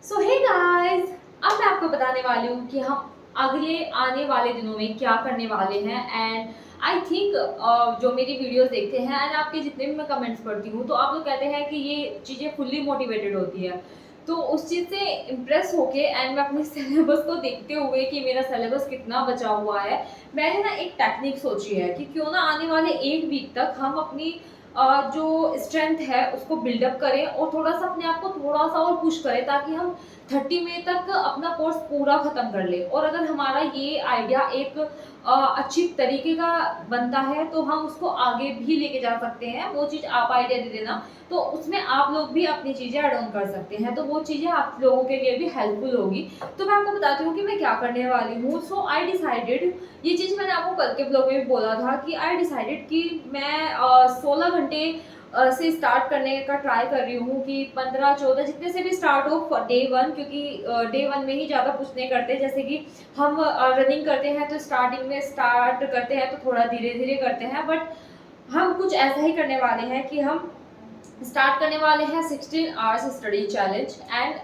सो hey guys, अब मैं आपको बताने वाली हूँ कि हम अगले आने वाले दिनों में क्या करने वाले हैं। एंड आई थिंक जो मेरी वीडियोस देखते हैं एंड आपके जितने भी मैं कमेंट्स पढ़ती हूँ तो आप लोग कहते हैं कि ये चीज़ें फुल्ली मोटिवेटेड होती है। तो उस चीज़ से इम्प्रेस होके एंड मैं अपने सिलेबस को देखते हुए कि मेरा सिलेबस कितना बचा हुआ है, मैंने ना एक टेक्निक सोची है कि क्यों ना आने वाले एक वीक तक हम अपनी जो स्ट्रेंथ है उसको बिल्डअप करें और थोड़ा सा अपने आप को थोड़ा सा और पुश करें ताकि हम 30 मई तक अपना कोर्स पूरा खत्म कर ले। और अगर हमारा ये आइडिया एक अच्छी तरीके का बनता है तो हम उसको आगे भी लेके जा सकते हैं। वो चीज़ आप आइडिया दे देना, तो उसमें आप लोग भी अपनी चीज़ें ऐड ऑन कर सकते हैं, तो वो चीज़ें आप लोगों के लिए भी हेल्पफुल होगी। तो मैं आपको बताती हूँ कि मैं क्या करने वाली हूँ। सो आई डिसाइडेड, ये चीज़ मैंने आपको कल के ब्लॉग में भी बोला था कि आई डिसाइडेड कि मैं 16 घंटे से स्टार्ट करने का ट्राई कर रही हूँ कि 15-14 जितने से भी स्टार्ट हो डे वन, क्योंकि डे वन में ही ज़्यादा कुछ नहीं करते। जैसे कि हम रनिंग करते हैं तो स्टार्टिंग में स्टार्ट करते हैं तो थोड़ा धीरे धीरे करते हैं, बट हम कुछ ऐसा ही करने वाले हैं कि हम स्टार्ट करने वाले हैं 16 hours study challenge. And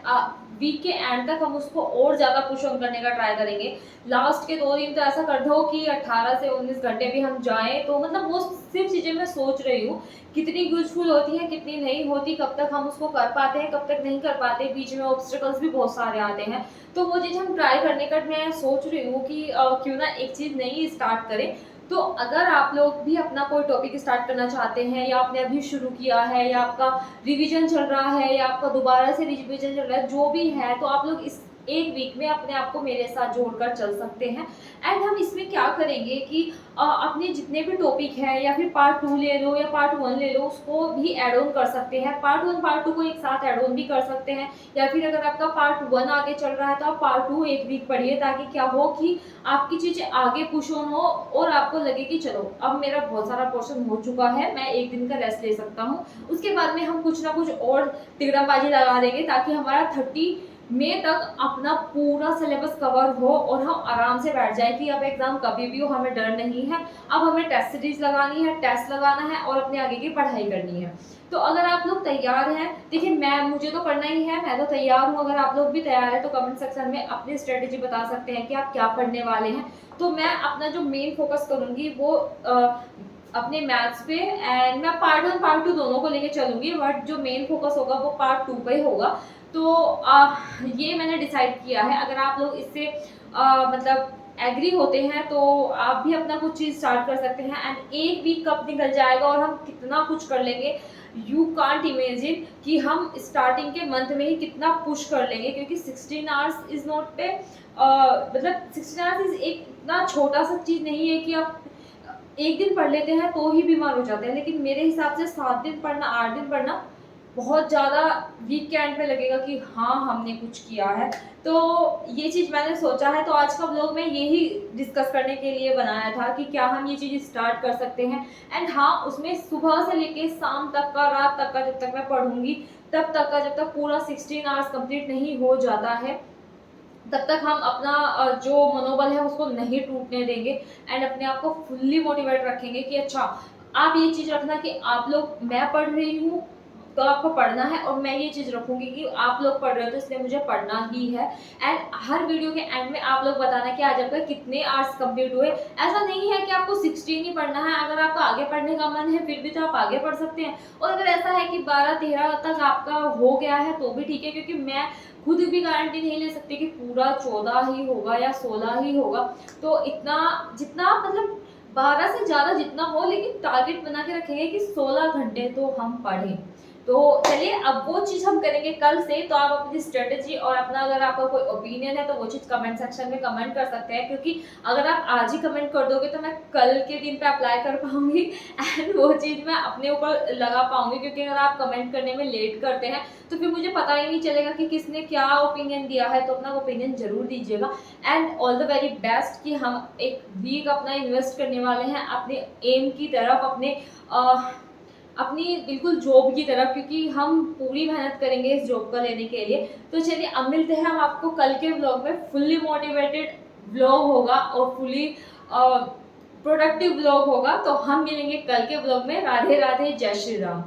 week के एंड तक हम उसको और ज़्यादा पुश ऑन करने का ट्राई करेंगे। लास्ट के 2 दिन तो ऐसा कर दो कि 18 से 19 घंटे भी हम जाएं, तो मतलब वो सिर्फ चीज़ें मैं सोच रही हूँ कितनी यूजफुल होती है कितनी नहीं होती, कब तक हम उसको कर पाते हैं कब तक नहीं कर पाते, बीच में ऑब्स्टिकल्स भी बहुत सारे आते हैं। तो वो चीज़ हम ट्राई करने का मैं सोच रही हूँ कि क्यों ना एक चीज़ नई स्टार्ट करें। तो अगर आप लोग भी अपना कोई टॉपिक स्टार्ट करना चाहते हैं या आपने अभी शुरू किया है या आपका रिवीजन चल रहा है या आपका दोबारा से रिवीजन चल रहा है, जो भी है, तो आप लोग इस एक वीक में अपने आप को मेरे साथ जोड़कर चल सकते हैं। एंड हम इसमें क्या करेंगे कि अपने जितने भी टॉपिक है या फिर पार्ट 2 ले लो या पार्ट 1 ले लो, उसको भी ऐड ऑन कर सकते हैं। पार्ट 1 पार्ट 2 को एक साथ ऐड ऑन भी कर सकते हैं, या फिर अगर आपका पार्ट 1 आगे चल रहा है तो आप पार्ट 2 एक वीक पढ़िए, ताकि क्या हो कि आपकी चीज़ें आगे पुश ऑन हो और आपको लगे कि चलो अब मेरा बहुत सारा पोर्शन हो चुका है, मैं एक दिन का रेस्ट ले सकता हूँ। उसके बाद में हम कुछ ना कुछ और तिकड़मबाजी लगा देंगे ताकि हमारा 30 मई तक अपना पूरा सिलेबस कवर हो और हम आराम से बैठ जाए कि अब एग्जाम कभी भी हो, हमें डर नहीं है। अब हमें टेस्ट सीरीज लगानी है, टेस्ट लगाना है और अपने आगे की पढ़ाई करनी है। तो अगर आप लोग तैयार हैं, देखिए मुझे तो करना ही है, मैं तो तैयार हूँ। अगर आप लोग भी तैयार हैं तो कमेंट सेक्शन में अपनी स्ट्रेटेजी बता सकते हैं कि आप क्या पढ़ने वाले हैं। तो मैं अपना जो मेन फोकस करूँगी वो अपने मैथ्स पे, एंड मैं पार्ट 1 पार्ट 2 दोनों को लेके चलूँगी, बट जो मेन फोकस होगा वो पार्ट 2 पे ही होगा। तो ये मैंने डिसाइड किया है। अगर आप लोग इससे मतलब एग्री होते हैं तो आप भी अपना कुछ चीज़ स्टार्ट कर सकते हैं। एंड एक वीक कब निकल जाएगा और हम कितना कुछ कर लेंगे, यू कांट इमेजिन कि हम स्टार्टिंग के मंथ में ही कितना पुश कर लेंगे, क्योंकि 16 आवर्स इज नॉट ए मतलब 16 आवर्स इज एक इतना छोटा सा चीज़ नहीं है कि आप एक दिन पढ़ लेते हैं तो ही बीमार हो जाते हैं। लेकिन मेरे हिसाब से 7 दिन पढ़ना 8 दिन पढ़ना बहुत ज़्यादा वीक के एंड पे लगेगा कि हाँ हमने कुछ किया है। तो ये चीज़ मैंने सोचा है, तो आज का ब्लॉग मैं यही डिस्कस करने के लिए बनाया था कि क्या हम ये चीज़ स्टार्ट कर सकते हैं। एंड हाँ, उसमें सुबह से लेके शाम तक का, रात तक का, जब तक मैं पढ़ूंगी तब तक का, जब तक पूरा 16 आवर्स कंप्लीट नहीं हो जाता है तब तक हम अपना जो मनोबल है उसको नहीं टूटने देंगे। एंड अपने आप को फुल्ली मोटिवेट रखेंगे कि अच्छा, आप ये चीज़ रखना कि आप लोग, मैं पढ़ रही हूँ तो आपको पढ़ना है, और मैं ये चीज़ रखूंगी कि आप लोग पढ़ रहे हो तो इसलिए मुझे पढ़ना ही है। एंड हर वीडियो के एंड में आप लोग बताना कि आज आपका कितने आवर्स कंप्लीट हुए। ऐसा नहीं है कि आपको 16 ही पढ़ना है, अगर आपका आगे पढ़ने का मन है फिर भी तो आप आगे पढ़ सकते हैं। और अगर ऐसा है कि 12-13 तक आपका हो गया है तो भी ठीक है, क्योंकि मैं खुद भी गारंटी नहीं ले सकती कि पूरा 14 ही होगा या 16 ही होगा। तो इतना जितना मतलब 12 से ज़्यादा जितना हो, लेकिन टारगेट बना के रखेंगे कि 16 घंटे तो हम पढ़ें। तो चलिए, अब वो चीज़ हम करेंगे कल से। तो आप अपनी स्ट्रेटेजी और अपना, अगर आपका कोई ओपिनियन है तो वो चीज़ कमेंट सेक्शन में कमेंट कर सकते हैं, क्योंकि अगर आप आज ही कमेंट कर दोगे तो मैं कल के दिन पे अप्लाई कर पाऊंगी एंड वो चीज़ मैं अपने ऊपर लगा पाऊंगी। क्योंकि अगर आप कमेंट करने में लेट करते हैं तो फिर मुझे पता ही नहीं चलेगा कि किसने क्या ओपिनियन दिया है। तो अपना ओपिनियन जरूर दीजिएगा। And all the very best कि हम एक वीक अपना इन्वेस्ट करने वाले हैं अपने एम की तरफ, अपनी बिल्कुल जॉब की तरफ, क्योंकि हम पूरी मेहनत करेंगे इस जॉब को लेने के लिए। तो चलिए, अब मिलते हैं हम आपको कल के व्लॉग में। फुल्ली मोटिवेटेड व्लॉग होगा और फुली प्रोडक्टिव व्लॉग होगा। तो हम मिलेंगे कल के व्लॉग में। राधे राधे, जय श्री राम।